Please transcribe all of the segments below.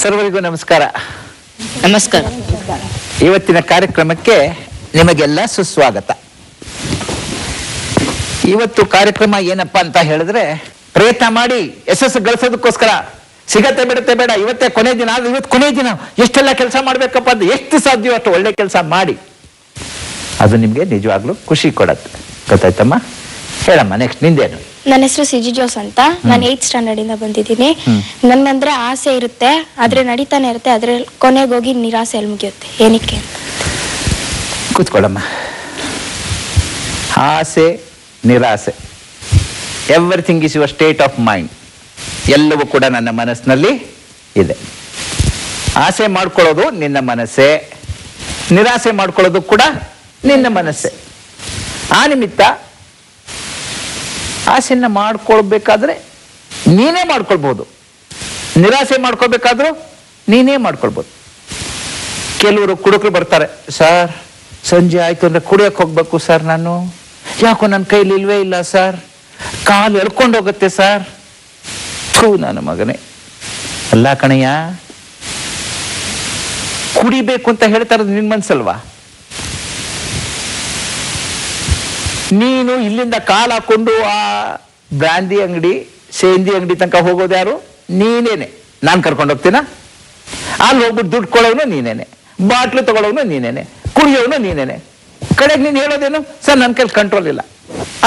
ಸರ್ವರಿಗೂ ನಮಸ್ಕಾರ. ನಮಸ್ಕಾರ. ಇವತ್ತಿನ ಕಾರ್ಯಕ್ರಮಕ್ಕೆ ನಿಮಗೆಲ್ಲ ಸುಸ್ವಾಗತ. ಇವತ್ತು ಕಾರ್ಯಕ್ರಮ ಏನಪ್ಪಾ ಅಂತ ಹೇಳಿದ್ರೆ, ಪ್ರಯತ್ನ ಮಾಡಿ ಯಶಸ್ಸು ಗಳಿಸೋದಕ್ಕೋಸ್ಕರ ಸಿಗತ್ತೆ ಬಿಡುತ್ತೆ ಬೇಡ, ಇವತ್ತೇ ಕೊನೆ ದಿನ, ಆದ್ರೆ ಇವತ್ತು ಕೊನೆ ದಿನ ಎಷ್ಟೆಲ್ಲ ಕೆಲಸ ಮಾಡ್ಬೇಕಪ್ಪ ಅಂತ ಎಷ್ಟು ಸಾಧ್ಯವೋ ಅಷ್ಟು ಒಳ್ಳೆ ಕೆಲಸ ಮಾಡಿ, ಅದು ನಿಮ್ಗೆ ನಿಜವಾಗ್ಲೂ ಖುಷಿ ಕೊಡತ್ತೆ. ಗೊತ್ತಾಯ್ತಮ್ಮ? ಹೇಳಮ್ಮ, ನೆಕ್ಸ್ಟ್ ನಿಂದೇನು? ನನ್ನ ಹೆಸರು ಸಿಜಿ ಜೋಸ್ ಅಂತ. ನಾನು 8th ಸ್ಟ್ಯಾಂಡರ್ಡ್ ಇಂದ ಬಂದಿದ್ದೀನಿ. ನನ್ನಂದ್ರೆ ಆಸೆ ಇರುತ್ತೆ, ಆದ್ರೆ ನಡೀತಾನೆ ಇರುತ್ತೆ, ಆದ್ರೆ ಕೊನೆಗೋಗಿ ನಿರಾಸೆಯಲ್ಲಿ ಮುಗಿಯುತ್ತೆ. ಏನಕ್ಕೆ? ಕೂತ್ಕೊಳ್ಳಮ್ಮ. ಆಸೆ, ನಿರಾಸೆ, everything is your state of mind. ಎಲ್ಲವೂ ಕೂಡ ನನ್ನ ಮನಸ್ಸಿನಲ್ಲಿ ಇದೆ. ಆಸೆ ಮಾಡ್ಕೊಳ್ಳೋದು ನಿನ್ನ ಮನಸ್ಸೇ, ನಿರಾಸೆ ಮಾಡ್ಕೊಳ್ಳೋದು ಕೂಡ ನಿನ್ನ ಮನಸ್ಸೇ. ಆ ನಿಮಿತ್ತ ಆಸೆಯನ್ನ ಮಾಡ್ಕೊಳ್ಬೇಕಾದ್ರೆ ನೀನೇ ಮಾಡ್ಕೊಳ್ಬಹುದು, ನಿರಾಸೆ ಮಾಡ್ಕೊಳ್ಬೇಕಾದ್ರೂ ನೀನೇ ಮಾಡ್ಕೊಳ್ಬಹುದು. ಕೆಲವರು ಕುಡುಕರು ಬರ್ತಾರೆ, ಸರ್ ಸಂಜೆ ಆಯ್ತು ಅಂದ್ರೆ ಕುಡಿಯಕ್ಕೆ ಹೋಗ್ಬೇಕು ಸರ್, ನಾನು ಯಾಕೋ ನನ್ನ ಕೈಲಿ ಇಲ್ವೇ ಇಲ್ಲ ಸರ್, ಕಾಲು ಎಳ್ಕೊಂಡು ಹೋಗುತ್ತೆ ಸರ್. ನನ್ನ ಮಗನೇ, ಅಲ್ಲ ಕಣಯ್ಯ, ಕುಡಿಬೇಕು ಅಂತ ಹೇಳ್ತಾ ಇರೋದು ನಿನ್ ಮನ್ಸಲ್ವಾ? ನೀನು ಇಲ್ಲಿಂದ ಕಾಲು ಹಾಕೊಂಡು ಆ ಬ್ರಾಂದಿ ಅಂಗಡಿ, ಸೇಂದಿ ಅಂಗಡಿ ತನಕ ಹೋಗೋದು ಯಾರು? ನೀನೇನೆ. ನಾನು ಕರ್ಕೊಂಡು ಹೋಗ್ತೀನ? ಅಲ್ಲಿ ಹೋಗ್ಬಿಟ್ಟು ದುಡ್ಡು ಕೊಡೋನು ನೀನೇನೆ, ಬಾಟ್ಲು ತಗೊಳ್ಳೋನು ನೀನೇನೆ, ಕುಡಿಯೋನು ನೀನೇನೆ. ಕಡೆಗೆ ನೀನು ಹೇಳೋದೇನು? ಸರ್ ನನ್ನ ಕೈಲಿ ಕಂಟ್ರೋಲ್ ಇಲ್ಲ.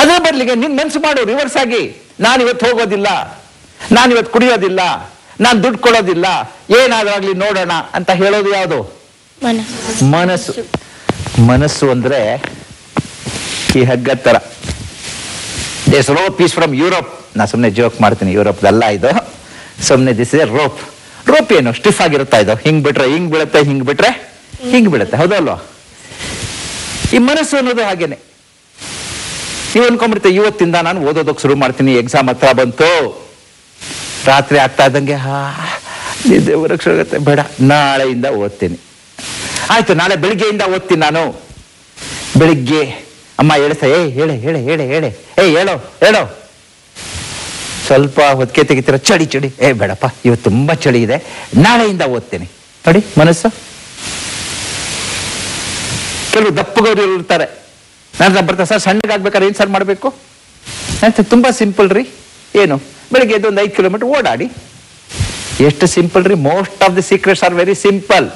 ಅದೇ ಬದಲಿಗೆ ನಿನ್ ಮನ್ಸು ಮಾಡು ರಿವರ್ಸ್ ಆಗಿ, ನಾನು ಇವತ್ತು ಹೋಗೋದಿಲ್ಲ, ನಾನು ಇವತ್ತು ಕುಡಿಯೋದಿಲ್ಲ, ನಾನು ದುಡ್ಡು ಕೊಡೋದಿಲ್ಲ, ಏನಾದ್ರೂ ಆಗ್ಲಿ ನೋಡೋಣ ಅಂತ ಹೇಳೋದು ಯಾವುದು? ಮನಸ್ಸು. ಮನಸ್ಸು ಅಂದ್ರೆ ಈ ಹಗ್ಗದ ತರ. This rope is from Europe. ನಾ ಸುಮ್ಮನೆ ಜೋಕ್ ಮಾಡ್ತೀನಿ, ಯುರೋಪ್ದಲ್ಲ ಇದು, ಸುಮ್ಮನೆ ದಿಸ್ ಇಸ್ ರೋಪ್. ರೋಪ್ ಏನು ಸ್ಟಿಫ್ ಆಗಿರುತ್ತಾ ಇದು? ಹಿಂಗ್ ಬಿಟ್ರೆ ಹಿಂಗ್ ಬೀಳುತ್ತೆ, ಹಿಂಗ್ ಬಿಟ್ರೆ ಹಿಂಗ್ ಬೀಳುತ್ತೆ, ಹೌದಲ್ವಾ? ಈ ಮನಸ್ಸು ಅನ್ನೋದು ಹಾಗೇನೆ. ನೀವು ಅನ್ಕೊಂಡ್ಬಿಡ್ತೆ, ಇವತ್ತಿಂದ ನಾನು ಓದೋದಕ್ಕೆ ಶುರು ಮಾಡ್ತೀನಿ, ಎಕ್ಸಾಮ್ ಹತ್ರ ಬಂತು, ರಾತ್ರಿ ಆಗ್ತಾ ಇದ್ದಂಗೆ ನಿದ್ದೆ ಬರಕ್ ಶುರು ಆಗುತ್ತೆ, ಬೇಡ ನಾಳೆಯಿಂದ ಓದ್ತೀನಿ. ಆಯ್ತು, ನಾಳೆ ಬೆಳಿಗ್ಗೆಯಿಂದ ಓದ್ತೀನಿ ನಾನು. ಬೆಳಿಗ್ಗೆ ಅಮ್ಮ ಹೇಳ್ತಾ, ಹೇಳೆ ಹೇಳೆ ಹೇಳೆ ಹೇಳೆ, ಹೇಳೋ ಹೇಳೋ. ಸ್ವಲ್ಪ ಹೊತ್ತಿಗೆ ತೆಗಿತೀರ, ಚಳಿ ಚಳಿ, ಬೇಡಪ್ಪ ಇವತ್ತು ತುಂಬಾ ಚಳಿ ಇದೆ, ನಾಳೆಯಿಂದ ಓದ್ತೀನಿ. ನೋಡಿ ಮನಸ್ಸು. ಕೆಲವು ದಪ್ಪಗೌರಿ ಇರ್ತಾರೆ, ನಾನು ಬರ್ತಾರೆ, ಸರ್ ಸಣ್ಣಗಾಗ್ಬೇಕಾದ್ರೆ ಏನ್ ಸರ್ ಮಾಡ್ಬೇಕು ಅಂತ. ತುಂಬಾ ಸಿಂಪಲ್ ರೀ. ಏನು? ಬೆಳಿಗ್ಗೆ ಎದ್ದು ಒಂದು 5 ಕಿಲೋಮೀಟರ್ ಓಡಾಡಿ. ಎಷ್ಟು ಸಿಂಪಲ್ ರೀ. Most of the secrets are very simple,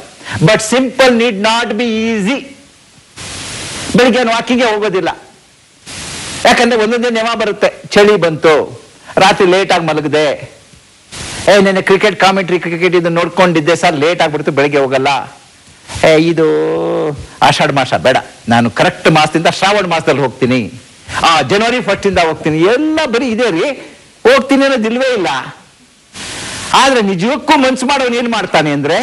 but simple need not be easy. ಬೆಳಿಗ್ಗೆ ವಾಕಿಂಗ್ಗೆ ಹೋಗೋದಿಲ್ಲ, ಯಾಕಂದ್ರೆ ಒಂದೊಂದೇ ನೆವ ಬರುತ್ತೆ. ಚಳಿ ಬಂತು, ರಾತ್ರಿ ಲೇಟ್ ಆಗಿ ಮಲಗಿದೆ, ನೆನ್ನೆ ಕ್ರಿಕೆಟ್ ಕಾಮೆಂಟ್ರಿ, ಕ್ರಿಕೆಟ್ ಇದು ನೋಡ್ಕೊಂಡಿದ್ದೆ ಸರ್, ಲೇಟ್ ಆಗ್ಬಿಡ್ತು, ಬೆಳಿಗ್ಗೆ ಹೋಗಲ್ಲ. ಇದು ಆಷಾಢ ಮಾಸ, ಬೇಡ, ನಾನು ಕರೆಕ್ಟ್ ಮಾಸದಿಂದ ಶ್ರಾವಣ ಮಾಸದಲ್ಲಿ ಹೋಗ್ತೀನಿ, ಜನವರಿ 1st ಇಂದ ಹೋಗ್ತೀನಿ. ಎಲ್ಲ ಬರೀ ಇದೆ ರೀ, ಹೋಗ್ತೀನಿ ಅನ್ನೋದು ಇಲ್ವೇ ಇಲ್ಲ. ಆದ್ರೆ ನಿಜಕ್ಕೂ ಮನ್ಸು ಮಾಡೋನು ಏನ್ ಮಾಡ್ತಾನೆ ಅಂದ್ರೆ,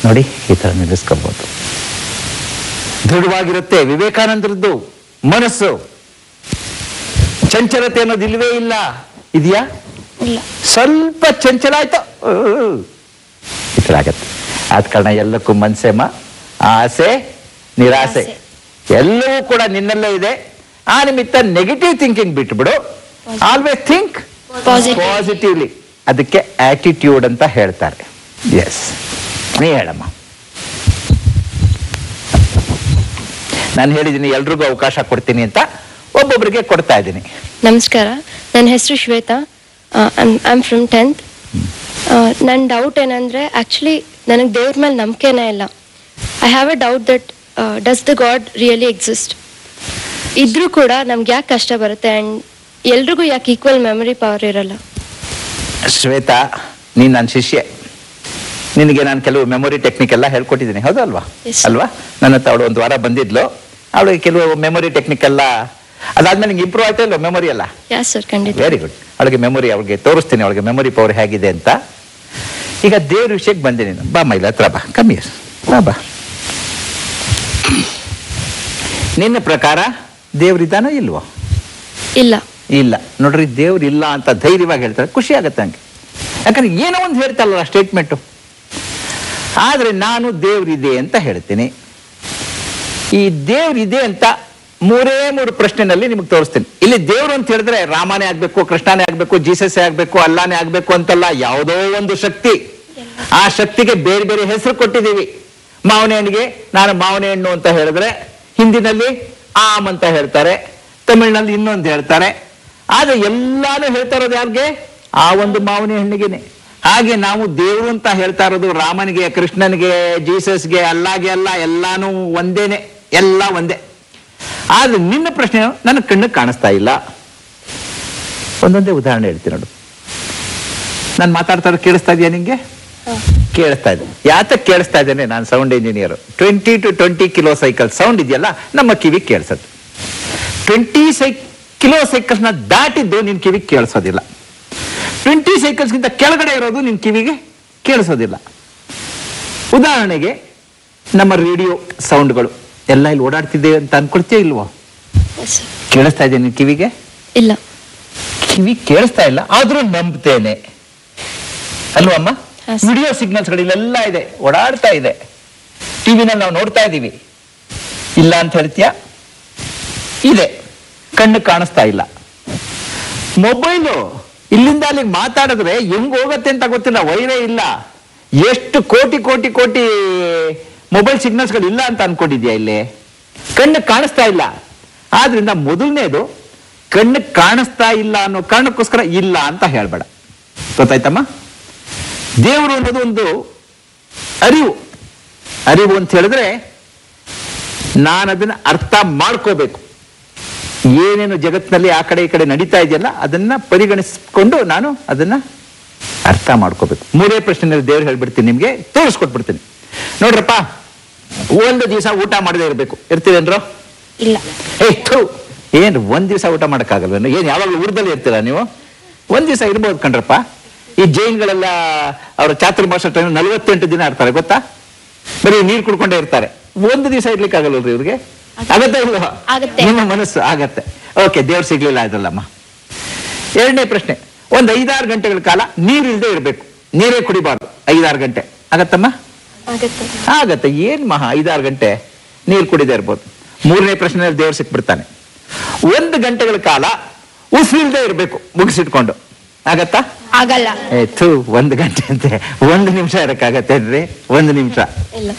ನೋಡಿ ಈ ತರ ನಿಲ್ಲಿಸ್ಕೋಬಹುದು. ದೃಢವಾಗಿರುತ್ತೆ ವಿವೇಕಾನಂದರದ್ದು ಮನಸ್ಸು. ಚಂಚಲತೆ ಅನ್ನೋದು ಇಲ್ವೇ ಇಲ್ಲ. ಇದೆಯಾ? ಸ್ವಲ್ಪ ಚಂಚಲ ಆಯ್ತು, ಈ ತರ ಆಗತ್ತೆ. ಆದ ಕಾರಣ ಎಲ್ಲಕ್ಕೂ ಮನ್ಸೇಮ, ಆಸೆ, ನಿರಾಸೆ ಎಲ್ಲವೂ ಕೂಡ ನಿನ್ನಲ್ಲೇ ಇದೆ. ಆ ನಿಮಿತ್ತ ನೆಗೆಟಿವ್ ಥಿಂಕಿಂಗ್ ಬಿಟ್ಬಿಡು, ಆಲ್ವೇಸ್ ಥಿಂಕ್ ಪಾಸಿಟಿವ್ಲಿ. ಅದಕ್ಕೆ ಆಟಿಟ್ಯೂಡ್ ಅಂತ ಹೇಳ್ತಾರೆ. ಎಸ್, ನೀ ಹೇಳಮ್ಮ. ನಾನು ಹೇಳಿದ್ದೀನಿ ಎಲ್ರಿಗೂ ಅವಕಾಶ ಕೊಡ್ತೀನಿ ಅಂತ, ಒಬ್ಬೊಬ್ಬರಿಗೆ ಕೊಡ್ತಾ ಇದ್ದೀನಿ. ನಮಸ್ಕಾರ, ನನ್ನ ಹೆಸರು Shweta. I am from 10th. ನನ್ನ ಡೌಟ್ ಏನಂದ್ರೆ, ಆಕ್ಚುಲಿ ನನಗೆ ದೇವ್ರ ಮೇಲೆ ನಂಬಿಕೆನೇ ಇಲ್ಲ. I have A doubt that does the god really exist? ಇದ್ರೂ ಕೂಡ ನಮ್ಗೆ ಯಾಕೆ ಕಷ್ಟ ಬರುತ್ತೆ, ಅಂಡ್ ಎಲ್ರಿಗೂ ಯಾಕೆ ಈಕ್ವಲ್ ಮೆಮೊರಿ ಪವರ್ ಇರಲ್ಲ? ಶ್ವೇತಾ, ನೀನ್ ನನ್ನ ಶಿಷ್ಯೆ, ನಿನಗೆ ನಾನು ಕೆಲವು ಮೆಮೊರಿ ಟೆಕ್ನಿಕ್ ಎಲ್ಲ ಹೇಳ್ಕೊಟ್ಟಿದ್ದೀನಿ, ಹೌದಲ್ವಾ? ಅಲ್ವಾ? ನನ್ನ ಹತ್ರ ಅವಳು 1 ವಾರ ಬಂದಿದ್ಲು, ಅವಳಿಗೆ ಕೆಲವು ಮೆಮೊರಿ ಟೆಕ್ನಿಕ್ ಎಲ್ಲ, ಅದಾದ್ಮೇಲೆ ನಿಂಗೆ ಇಂಪ್ರೂವ್ ಆಯ್ತಾ ಇಲ್ವ ಮೆಮೊರಿ ಎಲ್ಲ? Very good. ಅವಳಿಗೆ ಮೆಮೊರಿ, ಅವಳಿಗೆ ತೋರಿಸ್ತೀನಿ ಅವಳಿಗೆ ಮೆಮೊರಿ ಪವರ್ ಹೇಗಿದೆ ಅಂತ. ಈಗ ದೇವ್ರ ವಿಷಯಕ್ಕೆ ಬಂದೆ ನೀನು. ಬಾ ಮೈಲ ಹತ್ರ ಬಾ, ಕಮ್ಮಿ ಬಾ. ನಿನ್ನ ಪ್ರಕಾರ ದೇವ್ರಿದ್ದಾನೋ ಇಲ್ವೋ? ಇಲ್ಲ. ಇಲ್ಲ. ನೋಡ್ರಿ, ದೇವ್ರು ಇಲ್ಲ ಅಂತ ಧೈರ್ಯವಾಗಿ ಹೇಳ್ತಾರೆ, ಖುಷಿ ಆಗತ್ತೆ ಹಂಗೆ. ಯಾಕಂದ್ರೆ ಏನೋ ಒಂದು ಹೇಳ್ತಲ್ಲ ಸ್ಟೇಟ್ಮೆಂಟು. ಆದ್ರೆ ನಾನು ದೇವ್ರಿದೆ ಅಂತ ಹೇಳ್ತೀನಿ. ಈ ದೇವ್ರಿದೆ ಅಂತ 3 ಪ್ರಶ್ನೆನಲ್ಲಿ ನಿಮಗೆ ತೋರಿಸ್ತೀನಿ. ಇಲ್ಲಿ ದೇವ್ರು ಅಂತ ಹೇಳಿದ್ರೆ ರಾಮನೇ ಆಗ್ಬೇಕು, ಕೃಷ್ಣನೇ ಆಗ್ಬೇಕು, ಜೀಸಸ್ಸೇ ಆಗ್ಬೇಕು, ಅಲ್ಲಾನೇ ಆಗ್ಬೇಕು ಅಂತಲ್ಲ. ಯಾವುದೋ ಒಂದು ಶಕ್ತಿ ಆ ಶಕ್ತಿಗೆ ಬೇರೆ ಬೇರೆ ಹೆಸರು ಕೊಟ್ಟಿದ್ದೀವಿ. ಮಾವಿನ ಹಣ್ಣಿಗೆ ನಾನು ಮಾವಿನ ಹಣ್ಣು ಅಂತ ಹೇಳಿದ್ರೆ ಹಿಂದಿನಲ್ಲಿ ಆಮ್ ಅಂತ ಹೇಳ್ತಾರೆ, ತಮಿಳಿನಲ್ಲಿ ಇನ್ನೊಂದು ಹೇಳ್ತಾರೆ. ಆದ್ರೆ ಎಲ್ಲಾನು ಹೇಳ್ತಾ ಇರೋದು ಯಾರಿಗೆ? ಆ ಒಂದು ಮಾವಿನ ಹಣ್ಣಿಗೆನೆ. ಹಾಗೆ ನಾವು ದೇವರು ಅಂತ ಹೇಳ್ತಾ ಇರೋದು ರಾಮನಿಗೆ, ಕೃಷ್ಣನಿಗೆ, ಜೀಸಸ್ಗೆ, ಅಲ್ಲಾಗೆ ಅಲ್ಲ, ಎಲ್ಲಾನು ಒಂದೇನೆ, ಎಲ್ಲ ಒಂದೇ. ಆದ್ರೆ ನಿನ್ನ ಪ್ರಶ್ನೆ ನನ್ನ ಕಣ್ಣಿಗೆ ಕಾಣಿಸ್ತಾ ಇಲ್ಲ. ಒಂದೊಂದೇ ಉದಾಹರಣೆ ಹೇಳ್ತೀನಿ ನೋಡು. ನಾನು ಮಾತಾಡ್ತಾ ಇರೋದು ಕೇಳಿಸ್ತಾ ಇದೆಯಾ ನಿಂಗೆ? ಕೇಳಿಸ್ತಾ ಇದೆ. ಯಾತಕ್ಕೆ ಕೇಳಿಸ್ತಾ ಇದ್ದೇನೆ? ನಾನು sound engineer. 20 to 20 kilo cycle sound ಇದೆಯಲ್ಲ ನಮ್ಮ ಕಿವಿಗೆ ಕೇಳಿಸುತ್ತೆ. 20 ಕಿಲೋ ಸೈಕಲ್ಸ್ನ ದಾಟಿದ್ದು ನಿನ್ ಕಿವಿಗೆ ಕೇಳಿಸೋದಿಲ್ಲ. 20 ಸೈಕಲ್ಸ್ಗಿಂತ ಕೆಳಗಡೆ ಇರೋದು ನಿನ್ ಕಿವಿಗೆ ಕೇಳಿಸೋದಿಲ್ಲ. ಉದಾಹರಣೆಗೆ ನಮ್ಮ ರೇಡಿಯೋ ಸೌಂಡ್ಗಳು ಎಲ್ಲ ಇಲ್ಲಿ ಓಡಾಡ್ತಿದ್ದೇವೆ ಅಂತ ಅನ್ಕೊಳ್ತೀಯ ಇಲ್ವೋ? ಕೇಳಿಸ್ತಾ ಇದೆ ನಿನ್ ಕಿವಿಗೆ? ಇಲ್ಲ. ಕಿವಿ ಕೇಳಿಸ್ತಾ ಇಲ್ಲ, ಆದ್ರೂ ನಂಬ್ತೇನೆ ಅಲ್ವಮ್ಮ? ವಿಡಿಯೋ ಸಿಗ್ನಲ್ಸ್ಗಳು ಇಲ್ಲೆಲ್ಲ ಇದೆ, ಓಡಾಡ್ತಾ ಇದೆ. ಟಿವಿನಲ್ಲಿ ನಾವು ನೋಡ್ತಾ ಇದ್ದೀವಿ. ಇಲ್ಲ ಅಂತ ಹೇಳ್ತೀಯ? ಇದೆ, ಕಣ್ಣು ಕಾಣಿಸ್ತಾ ಇಲ್ಲ. ಮೊಬೈಲು ಇಲ್ಲಿಂದ ಅಲ್ಲಿಗೆ ಮಾತಾಡಿದ್ರೆ ಹೆಂಗ್ ಹೋಗತ್ತೆ ಅಂತ ಗೊತ್ತಿಲ್ಲ, ವೈರೇ ಇಲ್ಲ. ಎಷ್ಟು ಕೋಟಿ ಕೋಟಿ ಕೋಟಿ ಮೊಬೈಲ್ ಸಿಗ್ನಲ್ಸ್ಗಳು ಇಲ್ಲ ಅಂತ ಅನ್ಕೊಂಡಿದ್ಯಾ? ಇಲ್ಲಿ ಕಣ್ಣು ಕಾಣಿಸ್ತಾ ಇಲ್ಲ. ಆದ್ರಿಂದ ಮೊದಲನೇದು ಕಣ್ಣು ಕಾಣಿಸ್ತಾ ಇಲ್ಲ ಅನ್ನೋ ಕಾರಣಕ್ಕೋಸ್ಕರ ಇಲ್ಲ ಅಂತ ಹೇಳ್ಬೇಡ. ಗೊತ್ತಾಯ್ತಮ್ಮ? ದೇವರು ಅನ್ನೋದು ಒಂದು ಅರಿವು. ಅರಿವು ಅಂತ ಹೇಳಿದ್ರೆ ನಾನು ಅದನ್ನ ಅರ್ಥ ಮಾಡ್ಕೋಬೇಕು. ಏನೇನು ಜಗತ್ತಿನಲ್ಲಿ ಆ ಕಡೆ ಈ ಕಡೆ ನಡೀತಾ ಇದೆಯಲ್ಲ ಅದನ್ನ ಪರಿಗಣಿಸಿಕೊಂಡು ನಾನು ಅದನ್ನ ಅರ್ಥ ಮಾಡ್ಕೋಬೇಕು. 3 ಪ್ರಶ್ನೆಯಲ್ಲಿ ದೇವ್ರು ಹೇಳ್ಬಿಡ್ತೀನಿ, ನಿಮ್ಗೆ ತೋರಿಸ್ಕೊಟ್ಬಿಡ್ತೀನಿ. ನೋಡ್ರಪ್ಪ, ಒಂದು ದಿವಸ ಊಟ ಮಾಡದೇ ಇರ್ಬೇಕು, ಇರ್ತೀರೇನ್ರೋ? ಇಲ್ಲ. ಏನ್ ಒಂದ್ ದಿವಸ ಊಟ ಮಾಡಕ್ಕಾಗಲ್ವೇನು? ಏನ್ ಯಾವಾಗಲೂ ಊರದಲ್ಲಿ ಇರ್ತೀರಾ ನೀವು? ಒಂದ್ ದಿವಸ ಇರ್ಬೋದು ಕಣ್ರಪ್ಪ. ಈ ಜೈನ್ಗಳೆಲ್ಲ ಅವ್ರ ಚಾತುರ್ಮಾಸ ಟೈಮ್ 48 ದಿನ ಇರ್ತಾರೆ, ಗೊತ್ತಾ? ಬರೀ ನೀರು ಕುಡ್ಕೊಂಡೇ ಇರ್ತಾರೆ. ಒಂದು ದಿವಸ ಇರ್ಲಿಕ್ಕೆ ಆಗಲ್ವಲ್ರಿ ಇವ್ರಿಗೆ? ಆಗತ್ತೆ ಇಲ್ವಾ? ನಿಮ್ಮ ಮನಸ್ಸು ಆಗತ್ತೆ. ಓಕೆ, ದೇವ್ರು ಸಿಗ್ಲಿಲ್ಲ ಅದಲ್ಲಮ್ಮ. 2ನೇ ಪ್ರಶ್ನೆ, ಒಂದ್ 5-6 ಗಂಟೆಗಳ ಕಾಲ ನೀರು ಇಲ್ಲದೆ ಇರ್ಬೇಕು, ನೀರೇ ಕುಡಿಬಾರ್ದು 5-6 ಗಂಟೆ. ಆಗತ್ತಮ್ಮ? ಆಗತ್ತೆ. ಏನ್ ಮಹಾ 5-6 ಗಂಟೆ ನೀರು ಕುಡಿದೇ ಇರ್ಬೋದು. 3ನೇ ಪ್ರಶ್ನೆಯಲ್ಲಿ ದೇವ್ರು ಸಿಕ್ಬಿಡ್ತಾನೆ. 1 ಗಂಟೆಗಳ ಕಾಲ ಉಸಿರಿಲ್ದೇ ಇರ್ಬೇಕು, ಮುಗಿಸಿಟ್ಕೊಂಡು. ಆಗತ್ತಾ? ಆಗಲ್ಲ. 1 ಗಂಟೆ ಅಂತೆ, 1 ನಿಮಿಷ ಇರಕ್ಕಾಗತ್ತೇನ್ರಿ? 1 ನಿಮಿಷ.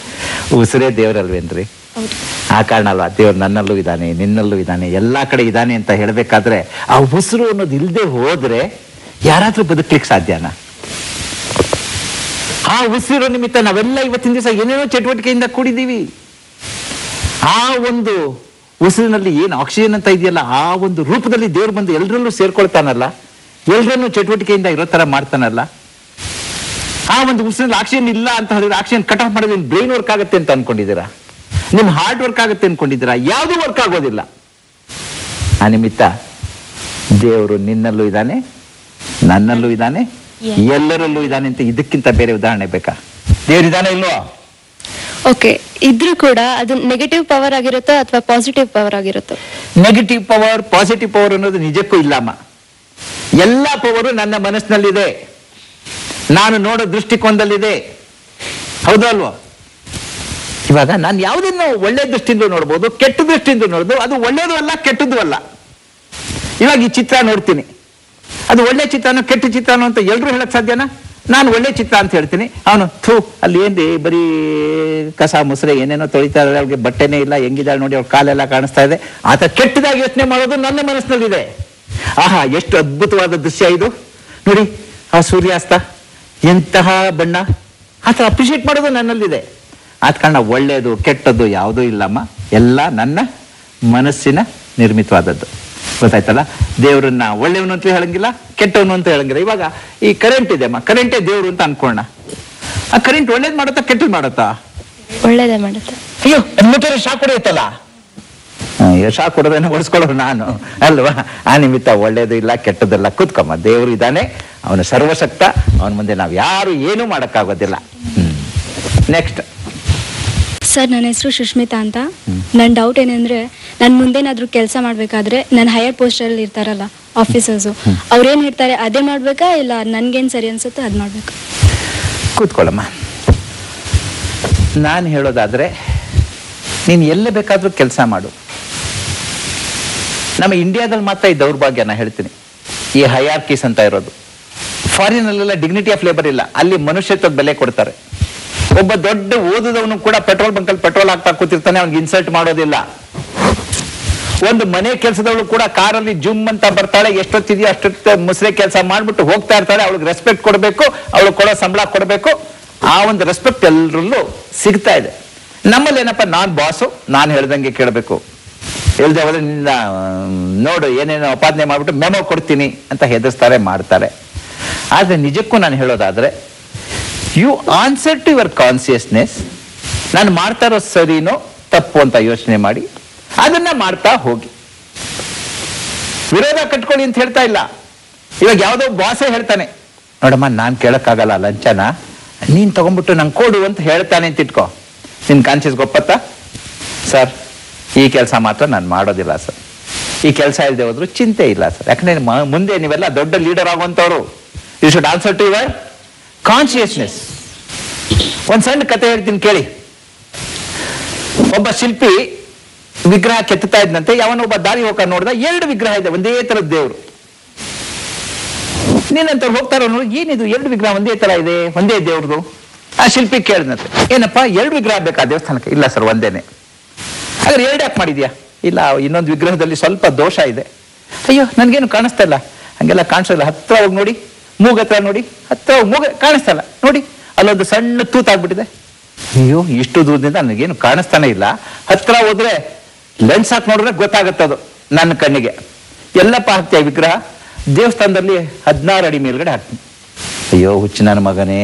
ಉಸಿರೇ ದೇವರಲ್ವೇನ್ರಿ? ಆ ಕಾರಣ ಅಲ್ವಾ ದೇವ್ರು ನನ್ನಲ್ಲೂ ಇದ್ದಾನೆ, ನಿನ್ನಲ್ಲೂ ಇದ್ದಾನೆ, ಎಲ್ಲಾ ಕಡೆ ಇದ್ದಾನೆ ಅಂತ ಹೇಳ್ಬೇಕಾದ್ರೆ ಆ ಉಸಿರು ಅನ್ನೋದು ಇಲ್ಲದೆ ಹೋದ್ರೆ ಯಾರಾದ್ರೂ ಬದುಕ್ಲಿಕ್ಕೆ ಸಾಧ್ಯನಾ? ಆ ಉಸಿರು ನಿಮಿತ್ತ ನಾವೆಲ್ಲ ಇವತ್ತಿನ ದಿವಸ ಏನೇನೋ ಚಟುವಟಿಕೆಯಿಂದ ಕೂಡಿದ್ದೀವಿ. ಆ ಒಂದು ಉಸಿರಿನಲ್ಲಿ ಏನು ಆಕ್ಸಿಜನ್ ಅಂತ ಇದೆಯಲ್ಲ, ಆ ಒಂದು ರೂಪದಲ್ಲಿ ದೇವ್ರು ಬಂದು ಎಲ್ಲರಲ್ಲೂ ಸೇರ್ಕೊಳ್ತಾನಲ್ಲ, ಎಲ್ಲರನ್ನೂ ಚಟುವಟಿಕೆಯಿಂದ ಇರೋ ತರ ಮಾಡ್ತಾನಲ್ಲ. ಆ ಒಂದು ಉಸಿರಿನಲ್ಲಿ ಆಕ್ಸಿಜನ್ ಇಲ್ಲ ಅಂತ ಹೇಳಿದ್ರೆ ಆಕ್ಸಿಜನ್ ಕಟ್ ಆಫ್ ಮಾಡೋದು ಬ್ರೈನ್ ವರ್ಕ್ ಆಗುತ್ತೆ ಅಂತ ಅನ್ಕೊಂಡಿದ್ದೀರಾ? ನಿಮ್ ಹಾರ್ಟ್ ವರ್ಕ್ ಆಗುತ್ತೆ ಅನ್ಕೊಂಡಿದ್ದೀರಾ? ಯಾವ್ದು ವರ್ಕ್ ಆಗೋದಿಲ್ಲ. ಆ ನಿಮಿತ್ತ ದೇವರು ನಿನ್ನಲ್ಲೂ ಇದ್ದಾನೆ, ನನ್ನಲ್ಲೂ ಇದ್ದಾನೆ, ಎಲ್ಲರಲ್ಲೂ ಇದ್ದಾನೆ ಅಂತ ಇದಕ್ಕಿಂತ ಬೇರೆ ಉದಾಹರಣೆ ಬೇಕಾ? ದೇವ್ರು ಇದ್ದಾನೆ ಇಲ್ವಾ? ಓಕೆ, ಇದ್ರೂ ಕೂಡ ಅದು ನೆಗೆಟಿವ್ ಪವರ್ ಆಗಿರುತ್ತೋ ಅಥವಾ ಪಾಸಿಟಿವ್ ಪವರ್ ಆಗಿರುತ್ತೋ? ನೆಗೆಟಿವ್ ಪವರ್, ಪಾಸಿಟಿವ್ ಪವರ್ ಅನ್ನೋದು ನಿಜಕ್ಕೂ ಇಲ್ಲಮ್ಮ. ಎಲ್ಲ ಪವರು ನನ್ನ ಮನಸ್ಸಿನಲ್ಲಿದೆ, ನಾನು ನೋಡೋ ದೃಷ್ಟಿಕೋನದಲ್ಲಿದೆ. ಹೌದು ಅಲ್ವಾ? ಇವಾಗ ನಾನು ಯಾವುದನ್ನು ಒಳ್ಳೆ ದೃಷ್ಟಿಯಿಂದ ನೋಡ್ಬೋದು, ಕೆಟ್ಟ ದೃಷ್ಟಿಯಿಂದ ನೋಡ್ಬೋದು. ಅದು ಒಳ್ಳೇದು ಅಲ್ಲ, ಕೆಟ್ಟದ್ದು ಅಲ್ಲ. ಇವಾಗ ಈ ಚಿತ್ರ ನೋಡ್ತೀನಿ, ಅದು ಒಳ್ಳೆ ಚಿತ್ರನೋ ಕೆಟ್ಟ ಚಿತ್ರನೋ ಅಂತ ಎಲ್ರು ಹೇಳಕ್ ಸಾಧ್ಯನಾ? ನಾನು ಒಳ್ಳೆ ಚಿತ್ರ ಅಂತ ಹೇಳ್ತೀನಿ, ಅವನು ಅಲ್ಲಿ ಏನ್ರಿ ಬರೀ ಕಸ ಮುಸ್ರೆ ಏನೇನೋ ತೊಳಿತಾ ಇದ್ದಾರೆ, ಅವ್ರಿಗೆ ಬಟ್ಟೆನೇ ಇಲ್ಲ, ಹೆಂಗಿದ್ದಾರೆ ನೋಡಿ, ಅವ್ರ ಕಾಲೆಲ್ಲ ಕಾಣಿಸ್ತಾ ಇದೆ. ಆತ ಕೆಟ್ಟದಾಗಿ ಯೋಚನೆ ಮಾಡೋದು ನನ್ನ ಮನಸ್ಸಿನಲ್ಲಿದೆ. ಆಹಾ, ಎಷ್ಟು ಅದ್ಭುತವಾದ ದೃಶ್ಯ ಇದು ನೋಡಿ, ಆ ಸೂರ್ಯಾಸ್ತ ಎಂತಹ ಬಣ್ಣ, ಆತ ಅಪ್ರಿಶಿಯೇಟ್ ಮಾಡೋದು ನನ್ನಲ್ಲಿದೆ. ಆದ ಕಾರಣ ಒಳ್ಳೆಯದು ಕೆಟ್ಟದ್ದು ಯಾವುದೂ ಇಲ್ಲಮ್ಮ, ಎಲ್ಲ ನನ್ನ ಮನಸ್ಸಿನ ನಿರ್ಮಿತವಾದದ್ದು. ಗೊತ್ತಾಯ್ತಲ್ಲ? ದೇವ್ರನ್ನ ಒಳ್ಳೆಯವನು ಅಂತ ಹೇಳಂಗಿಲ್ಲ, ಕೆಟ್ಟವನು ಅಂತ ಹೇಳಂಗಿಲ್ಲ. ಇವಾಗ ಈ ಕರೆಂಟ್ ಇದೆ ಅಮ್ಮ, ಕರೆಂಟೇ ದೇವ್ರು ಅಂತ ಅನ್ಕೋಣ. ಆ ಕರೆಂಟ್ ಒಳ್ಳೇದ್ ಮಾಡುತ್ತಾ ಕೆಟ್ಟದ್ ಮಾಡುತ್ತಾ? ಒಳ್ಳೇದೇ ಮಾಡುತ್ತೆ. ಅಯ್ಯೋ, ಮೀಟರ್ ಶಾಕ್ ಹೊಡೆಯುತ್ತಲ್ಲ, ಶಾಕ್ ಕೊಡೋದನ್ನ ಓಡಿಸ್ಕೊಳ್ಳೋರು ನಾನು ಅಲ್ವಾ? ಆ ನಿಮಿತ್ತ ಒಳ್ಳೇದು ಇಲ್ಲ ಕೆಟ್ಟದಲ್ಲ. ಕೂತ್ಕೊಮ್ಮ, ದೇವರು ಇದ್ದಾನೆ, ಅವನು ಸರ್ವಶಕ್ತ, ಅವನ ಮುಂದೆ ನಾವು ಯಾರು ಏನೂ ಮಾಡಕ್ಕಾಗೋದಿಲ್ಲ. ನೆಕ್ಸ್ಟ್. ಸರ್, ನನ್ನ ಹೆಸರು ಸುಷ್ಮಿತಾ ಅಂತ. ನನ್ನ ಡೌಟ್ ಏನಂದ್ರೆ, ನಾನು ಮುಂದೇನಾದ್ರೂ ಕೆಲಸ ಮಾಡ್ಬೇಕಾದ್ರೆ ನನ್ನ ಹೈಯರ್ ಪೋಸ್ಟಲ್ಲಿ ಇರ್ತಾರಲ್ಲ ಆಫೀಸರ್ಸು, ಅವ್ರೇನ್ ಹೇಳ್ತಾರೆ ಅದೇ ಮಾಡ್ಬೇಕಾ, ಇಲ್ಲ ನನ್ಗೇನ್ ಸರಿ ಅನ್ಸುತ್ತೆ ಅದ್ ಮಾಡ್ಬೇಕಾ? ಕೂತ್ಕೊಳ್ಳಮ್ಮ. ನಾನು ಹೇಳೋದಾದ್ರೆ, ನೀನು ಎಲ್ಲ ಬೇಕಾದ್ರೂ ಕೆಲಸ ಮಾಡು. ನಮ್ಮ ಇಂಡಿಯಾದಲ್ಲಿ ಮಾತ್ರ ಈ ದೌರ್ಭಾಗ್ಯ, ನಾ ಹೇಳ್ತೀನಿ, ಈ ಹೈಯಾರ್ಕೀಸ್ ಅಂತ ಇರೋದು. ಫಾರಿನಲ್ಲೆಲ್ಲ ಡಿಗ್ನಿಟಿ ಆಫ್ ಲೇಬರ್ ಇಲ್ಲ, ಅಲ್ಲಿ ಮನುಷ್ಯತ್ವದ ಬೆಲೆ ಕೊಡ್ತಾರೆ. ಒಬ್ಬ ದೊಡ್ಡ ಓದುದವನು ಕೂಡ ಪೆಟ್ರೋಲ್ ಬಂಕಲ್ಲಿ ಪೆಟ್ರೋಲ್ ಹಾಕ್ತಾ ಕೂತಿರ್ತಾನೆ, ಅವ್ನಿಗೆ ಇನ್ಸಲ್ಟ್ ಮಾಡೋದಿಲ್ಲ. ಒಂದು ಮನೆ ಕೆಲಸದವಳು ಕೂಡ ಕಾರಲ್ಲಿ ಜುಮ್ ಅಂತ ಬರ್ತಾಳೆ, ಎಷ್ಟೊತ್ತಿದೆಯೋ ಅಷ್ಟೊತ್ತು ಮುಸ್ರೆ ಕೆಲಸ ಮಾಡ್ಬಿಟ್ಟು ಹೋಗ್ತಾ ಇರ್ತಾಳೆ, ಅವಳಿಗೆ ರೆಸ್ಪೆಕ್ಟ್ ಕೊಡಬೇಕು, ಅವಳು ಕೊಡೋ ಸಂಬಳ ಕೊಡಬೇಕು. ಆ ಒಂದು ರೆಸ್ಪೆಕ್ಟ್ ಎಲ್ಲರಲ್ಲೂ ಸಿಗ್ತಾ ಇದೆ. ನಮ್ಮಲ್ಲಿ ಏನಪ್ಪ, ನಾನ್ ಬಾಸು, ನಾನು ಹೇಳ್ದಂಗೆ ಕೇಳಬೇಕು, ಹೇಳ್ದೆ ಹೋದ್ರೆ ನಿನ್ನ ನೋಡು ಏನೇನೋ ಅಪಾದನೆ ಮಾಡ್ಬಿಟ್ಟು ಮೆಮೊ ಕೊಡ್ತೀನಿ ಅಂತ ಹೆದರ್ಸ್ತಾರೆ, ಮಾಡ್ತಾರೆ. ಆದ್ರೆ ನಿಜಕ್ಕೂ ನಾನು ಹೇಳೋದಾದ್ರೆ, you answer to your consciousness. ನಾನು ಮಾಡ್ತಾ ಇರೋ ಸರಿನೋ ತಪ್ಪು ಅಂತ ಯೋಚನೆ ಮಾಡಿ ಅದನ್ನ ಮಾಡ್ತಾ ಹೋಗಿ. ವಿರೋಧ ಕಟ್ಕೊಳ್ಳಿ ಅಂತ ಹೇಳ್ತಾ ಇಲ್ಲ. ಇವಾಗ ಯಾವುದೋ ಬಾಸೇ ಹೇಳ್ತಾನೆ, ನೋಡಮ್ಮ ನಾನ್ ಕೇಳಕ್ಕಾಗಲ್ಲ ಲಂಚನ, ನೀನ್ ತಗೊಂಡ್ಬಿಟ್ಟು ನಂಗೆ ಕೊಡು ಅಂತ ಹೇಳ್ತಾನೆ ಅಂತ ಇಟ್ಕೋ. ನಿನ್ ಕಾನ್ಸಿಯಸ್ ಗೊಪ್ಪತ್ತಾ, ಸರ್ ಈ ಕೆಲಸ ಮಾತ್ರ ನಾನು ಮಾಡೋದಿಲ್ಲ ಸರ್, ಈ ಕೆಲಸ ಇಲ್ಲದೆ ಹೋದ್ರು ಚಿಂತೆ ಇಲ್ಲ ಸರ್, ಯಾಕಂದ್ರೆ ಮುಂದೆ ನೀವೆಲ್ಲ ದೊಡ್ಡ ಲೀಡರ್ ಆಗುವಂತವ್ರು. You should answer to your consciousness. ಒಂದ್ ಸಣ್ಣ ಕತೆ ಹೇಳ್ತೀನಿ ಕೇಳಿ. ಒಬ್ಬ ಶಿಲ್ಪಿ ವಿಗ್ರಹ ಕೆತ್ತುತ್ತಾ ಇದ್ದಂತೆ, ಯಾವನೊಬ್ಬ ದಾರಿ ಹೋಗ ನೋಡಿದ, 2 ವಿಗ್ರಹ ಇದೆ, ಒಂದೇ ತರದ ದೇವ್ರು. ನೀನಂತ ಹೋಗ್ತಾರೋ ನೋಡಿ, ಏನಿದು 2 ವಿಗ್ರಹ ಒಂದೇ ತರ ಇದೆ, ಒಂದೇ ದೇವ್ರದು. ಆ ಶಿಲ್ಪಿ ಕೇಳಿದಂತೆ, ಏನಪ್ಪಾ 2 ವಿಗ್ರಹ ಬೇಕಾ ದೇವಸ್ಥಾನಕ್ಕೆ? ಇಲ್ಲ ಸರ್ ಒಂದೇನೆ. ಹಾಗಾದ್ರೆ 2 ಯಾಕೆ ಮಾಡಿದ್ಯಾ? ಇಲ್ಲ, ಇನ್ನೊಂದು ವಿಗ್ರಹದಲ್ಲಿ ಸ್ವಲ್ಪ ದೋಷ ಇದೆ. ಅಯ್ಯೋ ನನ್ಗೇನು ಕಾಣಿಸ್ತಾ ಇಲ್ಲ. ಹಂಗೆಲ್ಲ ಕಾಣಿಸ್ತಾ ಇಲ್ಲ, ಹತ್ರ ಹೋಗಿ ನೋಡಿ, ಮೂಗ್ ಹತ್ರ ನೋಡಿ, ಹತ್ರ ಹೋಗಿ ಮೂಗ ಕಾಣಿಸ್ತಾ ಇಲ್ಲ ನೋಡಿ, ಅಲ್ಲೊಂದು ಸಣ್ಣ ತೂತಾಗ್ಬಿಟ್ಟಿದೆ. ಅಯ್ಯೋ ಇಷ್ಟು ದೂರದಿಂದ ನನಗೇನು ಕಾಣಿಸ್ತಾನೆ ಇಲ್ಲ, ಹತ್ರ ಹೋದ್ರೆ ಲೆನ್ಸ್ ಹಾಕಿ ನೋಡಿದ್ರೆ ಗೊತ್ತಾಗತ್ತದು ನನ್ನ ಕಣ್ಣಿಗೆ. ಎಲ್ಲಪ್ಪ ಹಾಕ್ತೀಯ ವಿಗ್ರಹ? ದೇವಸ್ಥಾನದಲ್ಲಿ 16 ಅಡಿ ಮೇಲ್ಗಡೆ ಹಾಕ್ತೀನಿ. ಅಯ್ಯೋ ಹುಚ್ಚು ನನ್ನ ಮಗನೇ,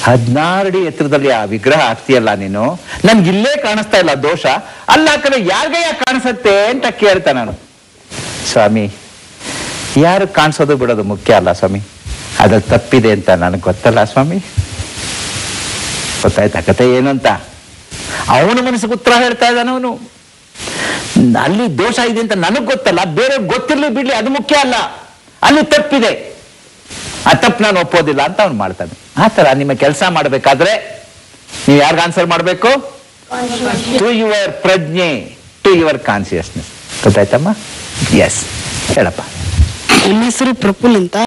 16 ಅಡಿ ಎತ್ತರದಲ್ಲಿ ಆ ವಿಗ್ರಹ ಹಾಕ್ತೀಯಲ್ಲ ನೀನು, ನನ್ಗಿಲ್ಲೇ ಕಾಣಿಸ್ತಾ ಇಲ್ಲ ದೋಷ, ಅಲ್ಲ ಹಾಕಿದ್ರೆ ಯಾರಿಗೆ ಯಾಕೆ ಕಾಣಿಸತ್ತೆ ಅಂತ ಕೇಳ್ತಾ ನಾನು. ಸ್ವಾಮಿ, ಯಾರು ಕಾಣಿಸೋದು ಬಿಡೋದು ಮುಖ್ಯ ಅಲ್ಲ ಸ್ವಾಮಿ, ಅದ್ರಲ್ಲಿ ತಪ್ಪಿದೆ ಅಂತ ನನಗೆ ಗೊತ್ತಲ್ಲ ಸ್ವಾಮಿ. ಗೊತ್ತಾಯ್ತಾ ಕತೆ ಏನು ಅಂತ? ಅವನ ಮನಸ್ಸಿಗೆ ಉತ್ತರ ಹೇಳ್ತಾ ಇದ್ದಾನ ಅವನು. ಅಲ್ಲಿ ದೋಷ ಇದೆ ಅಂತ ನನಗ್ ಗೊತ್ತಲ್ಲ, ಬೇರೆ ಗೊತ್ತಿರ್ಲಿ ಬಿಡ್ಲಿ, ಅದು ಮುಖ್ಯ ಅಲ್ಲ, ಅಲ್ಲಿ ತಪ್ಪಿದೆ, ಆ ತಪ್ಪು ನಾನು ಒಪ್ಪೋದಿಲ್ಲ ಅಂತ ಅವ್ನು ಮಾಡ್ತಾನೆ. ಆ ತರ ನಿಮ್ಮ ಕೆಲಸ ಮಾಡ್ಬೇಕಾದ್ರೆ ನೀವು ಯಾರ್ಗ ಆನ್ಸರ್ ಮಾಡ್ಬೇಕು? ಟು ಯುವರ್ ಪ್ರಜ್ಞೆ, ಟು ಯುವರ್ ಕಾನ್ಸಿಯಸ್ನೆಸ್. ಗೊತ್ತಾಯ್ತಮ್ಮ? ಎಸ್, ಹೇಳಪ್ಪ. ನನ್ನ ಹೆಸರು ಪ್ರಫುಲ್ ಅಂತ.